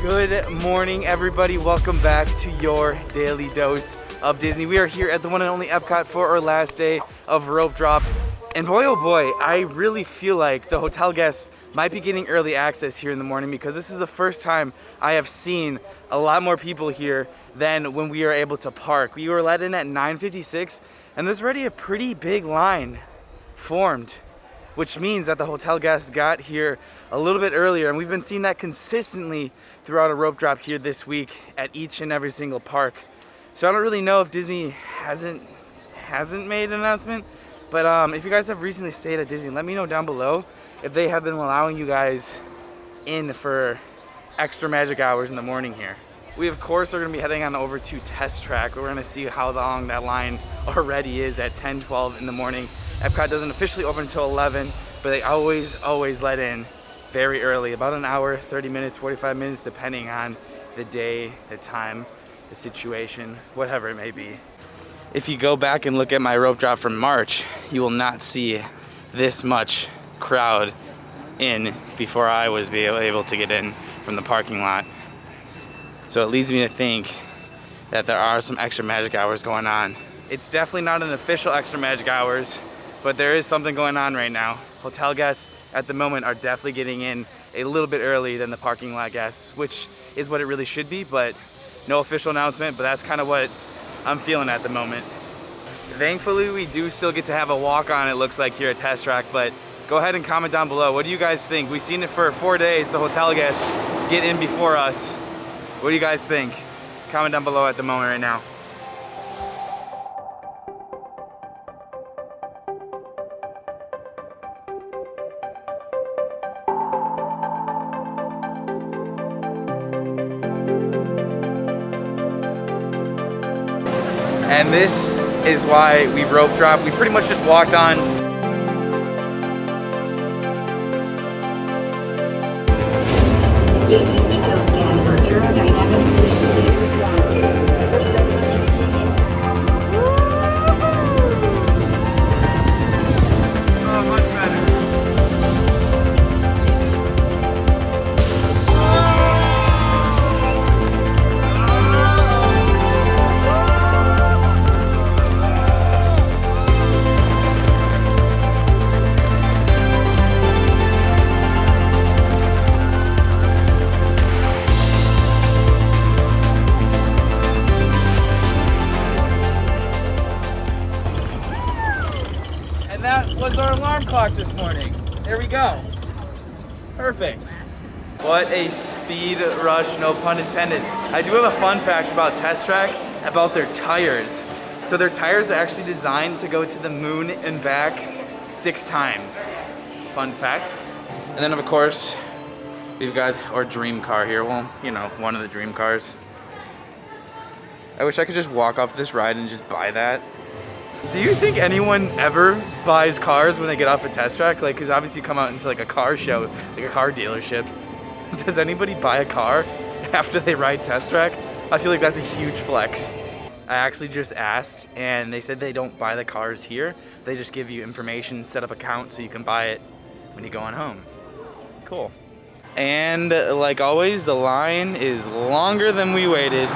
Good morning, everybody. Welcome back to your daily dose of Disney. We are here at the one and only Epcot for our last day of rope drop. And boy, oh boy, I really feel like the hotel guests might be getting early access here in the morning because this is the first time I have seen a lot more people here than when we were able to park. We were let in at 9:56 and there's already a pretty big line formed, which means that the hotel guests got here a little bit earlier, and we've been seeing that consistently throughout a rope drop here this week at each and every single park. So I don't really know if Disney hasn't made an announcement, but if you guys have recently stayed at Disney, let me know down below if they have been allowing you guys in for extra magic hours in the morning here. We of course are going to be heading on over to Test Track. We're going to see how long that line already is at 10:12 in the morning. Epcot doesn't officially open until 11, but they always let in very early, about an hour, 30 minutes, 45 minutes, depending on the day, the time, the situation, whatever it may be. If you go back and look at my rope drop from March, you will not see this much crowd in before I was able to get in from the parking lot. So it leads me to think that there are some extra magic hours going on. It's definitely not an official extra magic hours, but there is something going on right now. Hotel guests at the moment are definitely getting in a little bit early than the parking lot guests, which is what it really should be, but no official announcement, but that's kind of what I'm feeling at the moment. Thankfully, we do still get to have a walk-on, it looks like, here at Test Track, but go ahead and comment down below. What do you guys think? We've seen it for 4 days, the hotel guests get in before us. What do you guys think? Comment down below at the moment right now. And this is why we rope drop. We pretty much just walked on. Eco scan for aerodynamic efficiency analysis. Oh, much better. Was our alarm clock this morning. There we go. Perfect. What a speed rush, no pun intended. I do have a fun fact about Test Track about their tires. So their tires are actually designed to go to the moon and back 6 times. Fun fact. And then of course, we've got our dream car here. Well, you know, one of the dream cars. I wish I could just walk off this ride and just buy that. Do you think anyone ever buys cars when they get off a Test Track? Like, because obviously you come out into like a car show, like a car dealership. Does anybody buy a car after they ride Test Track? I feel like that's a huge flex. I actually just asked and they said they don't buy the cars here. They just give you information, set up an account so you can buy it when you go on home. Cool. And like always, the line is longer than we waited.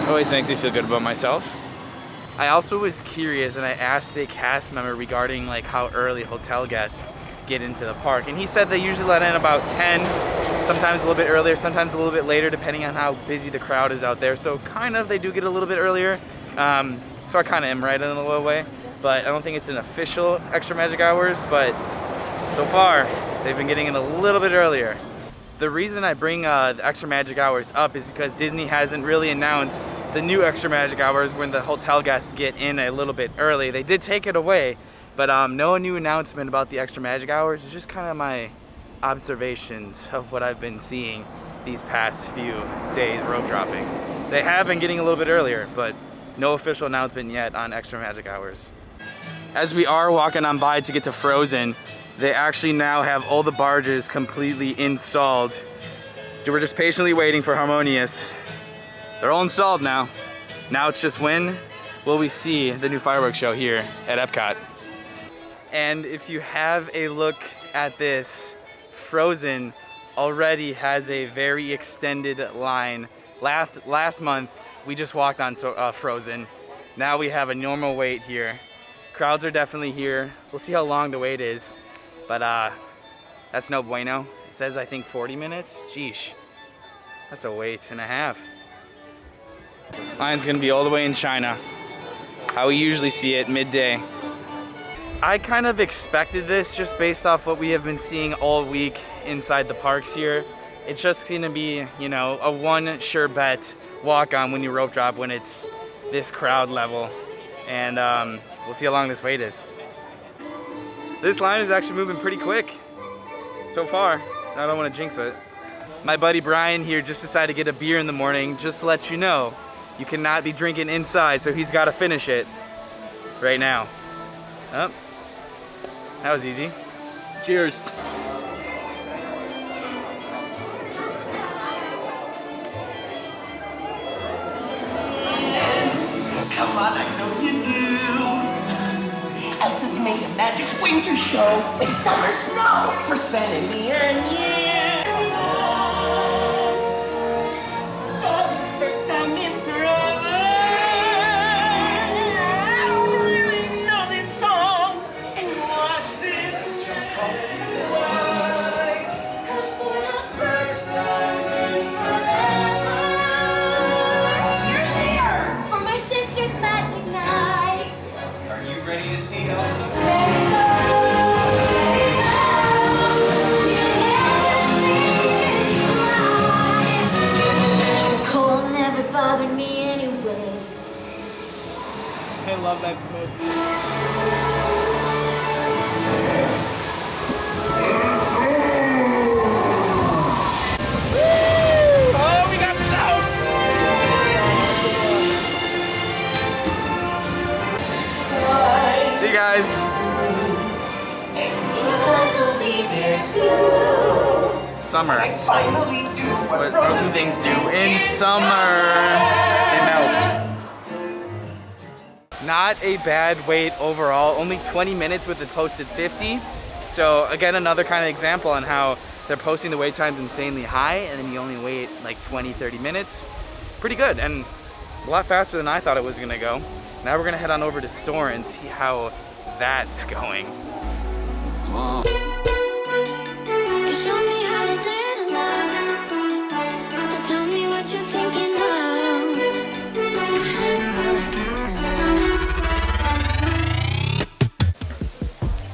Always makes me feel good about myself. I also was curious and I asked a cast member regarding like how early hotel guests get into the park, and he said they usually let in about 10, sometimes a little bit earlier, sometimes a little bit later depending on how busy the crowd is out there. So kind of they do get a little bit earlier. So I kind of am right in a little way, but I don't think it's an official extra magic hours, but so far they've been getting in a little bit earlier. The reason I bring the extra magic hours up is because Disney hasn't really announced the new extra magic hours when the hotel guests get in a little bit early. They did take it away, but no new announcement about the extra magic hours. It's just kind of my observations of what I've been seeing these past few days rope dropping. They have been getting a little bit earlier, but no official announcement yet on extra magic hours. As we are walking on by to get to Frozen, they actually now have all the barges completely installed. We're just patiently waiting for Harmonious. They're all installed now. Now it's just when will we see the new fireworks show here at Epcot. And if you have a look at this, Frozen already has a very extended line. Last month, we just walked on Frozen. Now we have a normal wait here. Crowds are definitely here. We'll see how long the wait is, but that's no bueno. It says, I think, 40 minutes. Sheesh, that's a wait and a half. Line's gonna be all the way in China. How we usually see it, midday. I kind of expected this just based off what we have been seeing all week inside the parks here. It's just gonna be, you know, a one sure bet walk on when you rope drop when it's this crowd level. And we'll see how long this wait is. This line is actually moving pretty quick so far. I don't want to jinx it. My buddy Brian here just decided to get a beer in the morning. Just to let you know, you cannot be drinking inside, so he's got to finish it right now. Oh, that was easy. Cheers. Come on, I know you do. Elsa's made a magic winter show with summer snow for spending year and year. For the first time in forever, I don't really know this song. Watch this. It's just called Right. 'Cause for the first time in forever, you're here for my sister's magic night. Are you ready to see Elsa? Cold never bothered me anyway. I love that smoke. Oh, we got snow! See you guys. Will be there too. Summer. I finally do what What frozen things do in summer. They melt. Not a bad wait overall. Only 20 minutes with the posted 50. So again, another kind of example on how they're posting the wait times insanely high, and then you only wait like 20, 30 minutes. Pretty good, and a lot faster than I thought it was gonna go. Now we're gonna head on over to Soarin, see how that's going. You showed me how to live life. So tell me what you're thinking of.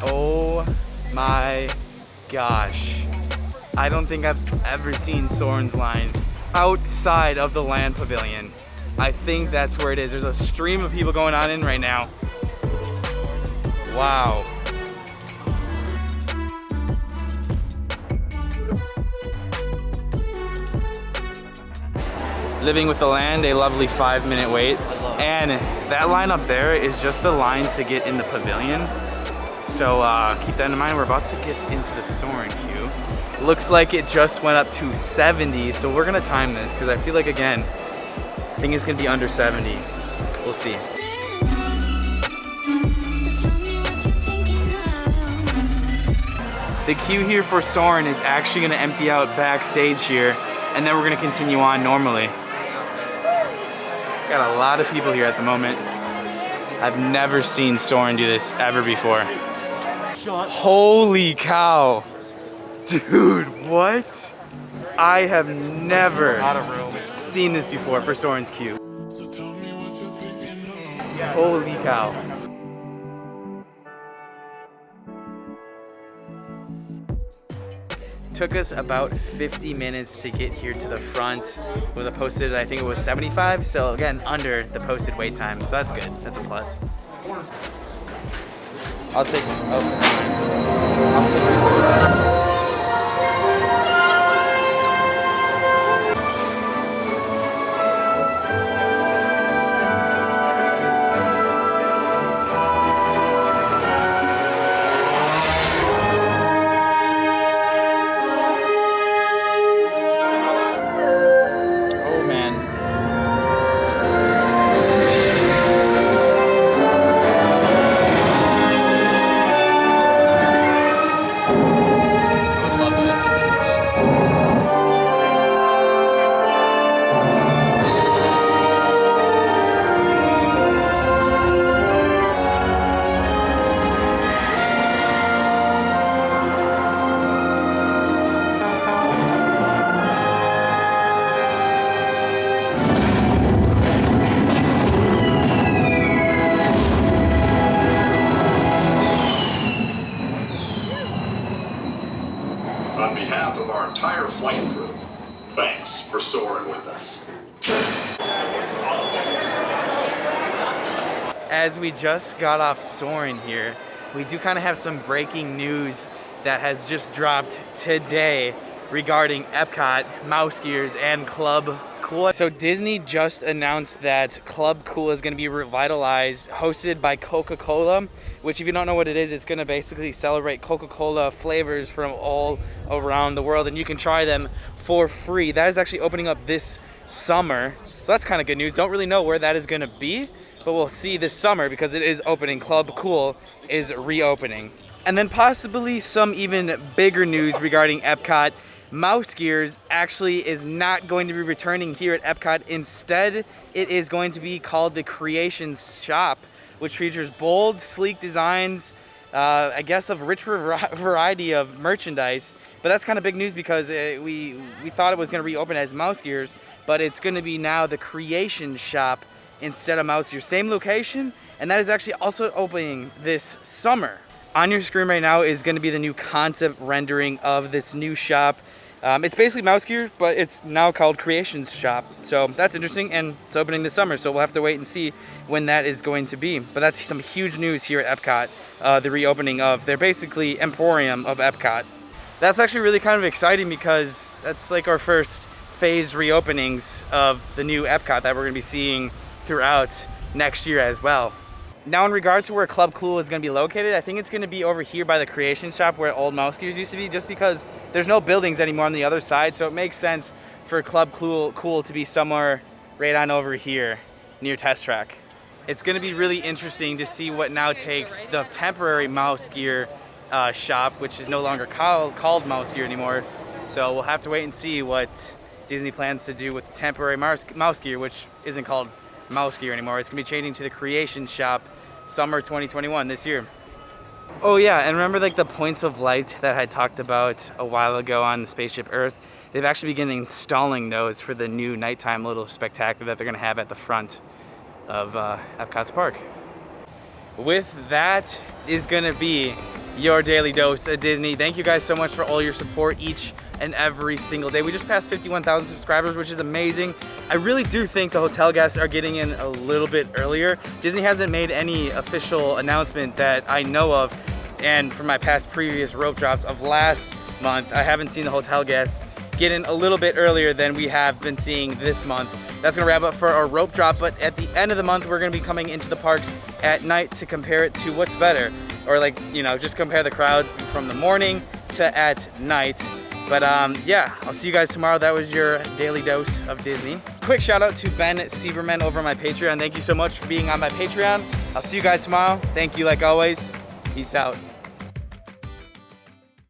Oh my gosh. I don't think I've ever seen Soarin's line outside of the land pavilion. I think that's where it is. There's a stream of people going on in right now. Wow. Living with the Land, a lovely 5-minute wait. And that line up there is just the line to get in the pavilion. So keep that in mind. We're about to get into the Soarin' queue. Looks like it just went up to 70, so we're gonna time this because I feel like, again, I think it's gonna be under 70. We'll see. So tell me what you're thinking of. The queue here for Soarin' is actually gonna empty out backstage here, and then we're gonna continue on normally. Got a lot of people here at the moment. I've never seen Soarin' do this ever before. Holy cow. Dude, what? I have never seen this before for Soarin's queue. Holy cow. Took us about 50 minutes to get here to the front with a posted, I think it was 75, so again, under the posted wait time, so that's good, that's a plus. I'll take On behalf of our entire flight crew, thanks for soaring with us. As we just got off Soarin here, we do kind of have some breaking news that has just dropped today regarding Epcot, Mouse Gears, and Club Cool. So Disney just announced that Club Cool is going to be revitalized, hosted by Coca-Cola, which if you don't know what it is, it's going to basically celebrate Coca-Cola flavors from all around the world, and you can try them for free. That is actually opening up this summer, so that's kind of good news. Don't really know where that is going to be, but we'll see this summer because it is opening. Club Cool is reopening. And then possibly some even bigger news regarding Epcot. Mouse Gears actually is not going to be returning here at Epcot. Instead, it is going to be called the Creations Shop, which features bold, sleek designs, I guess of rich variety of merchandise. But that's kind of big news because we thought it was going to reopen as Mouse Gears, but it's going to be now the Creations Shop instead of Mouse Gears. Same location, and that is actually also opening this summer. On your screen right now is going to be the new concept rendering of this new shop. It's basically Mouse Gear, but it's now called Creations Shop. So that's interesting, and it's opening this summer, so we'll have to wait and see when that is going to be. But that's some huge news here at Epcot, the reopening of their basically emporium of Epcot. That's actually really kind of exciting because that's like our first phased reopenings of the new Epcot that we're going to be seeing throughout next year as well. Now in regards to where Club Cool is going to be located, I think it's going to be over here by the Creation Shop where old Mouse Gears used to be, just because there's no buildings anymore on the other side, so it makes sense for Club Cool to be somewhere right on over here near Test Track. It's going to be really interesting to see what now takes the temporary Mouse Gear shop, which is no longer called Mouse Gear anymore, so we'll have to wait and see what Disney plans to do with the temporary Mouse Gear, which isn't called Mouse Gear anymore. It's gonna be changing to the Creation Shop summer 2021 this year. Oh yeah, and remember like the points of light that I talked about a while ago on the Spaceship Earth? They've actually begun installing those for the new nighttime little spectacular that they're gonna have at the front of Epcot's park. With that is gonna be your daily dose of Disney. Thank you guys so much for all your support each and every single day. We just passed 51,000 subscribers, which is amazing. I really do think the hotel guests are getting in a little bit earlier. Disney hasn't made any official announcement that I know of, and from my past previous rope drops of last month, I haven't seen the hotel guests get in a little bit earlier than we have been seeing this month. That's gonna wrap up for our rope drop, but at the end of the month, we're gonna be coming into the parks at night to compare it to what's better, or like, you know, just compare the crowd from the morning to at night. But yeah, I'll see you guys tomorrow. That was your daily dose of Disney. Quick shout out to Ben Sieberman over on my Patreon. Thank you so much for being on my Patreon. I'll see you guys tomorrow. Thank you like always. Peace out.